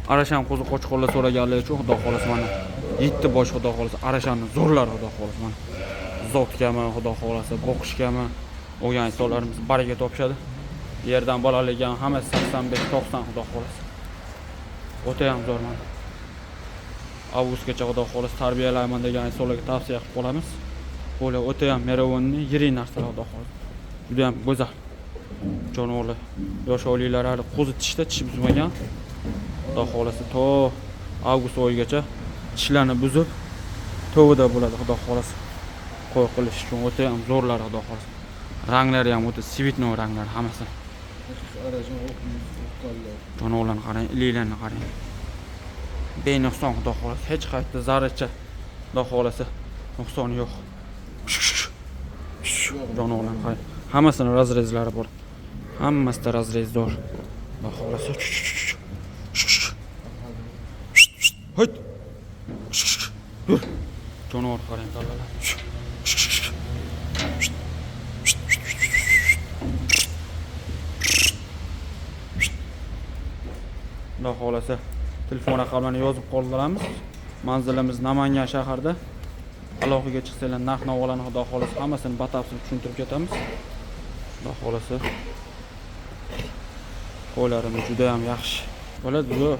Arashan qo'zi qo'chqorlar so'raganlar uchun xudo xolasa mana 7 bosh xudo xolasa arashanni zo'rlar xudo xolasa mana. Zotkami, xudo xolasa, boqishgami olgan insonlarimiz baraka topishadi. Yerdan bolalarga hammasi 85-90 xudo xolasa. O'ta ham zo'r mana. Avgustgacha xudo xolasa tarbiyalayman degan insonlarga tavsiya qilib qolamiz. Bo'la o'ta ham merovonni yirik narsalar xudo xolasa. Juda ham go'zal. Jonivorlar, yosh oilalar hali qo'zi tishda tish buzmagan. Xudo xolasa to avgust oyigacha tishlarni buzib tovida bo'ladi xudo xolasa. Qo'y qilish uchun o'ta ham zo'rlar xudo xolasa. Ranglari ham o'ta sivitnoy ranglar hammasi. Jonivorlarni qarang, ililarni qarang. Benuqson xudo xolasa, hech qayerda zarracha xudo xolasa nuqsoni yo'q. Jonivorlarni qarang. Hammasini razrezlari bor. Hammasida razrez zo'r. Xudo xolasa. Hayt. Dur. Jonivor qarang talalar. Xudo xolasa telefon raqamlarini yozib qoldiramiz. Manzilimiz Namangan shahrida. Aloqaga chiqsanglar narx-navolarni xudo xolasa hammasini batafsil tushuntirib ketamiz. Xudo xolasa qo'ylarimiz juda ham yaxshi. Bo'ladi, zo'r.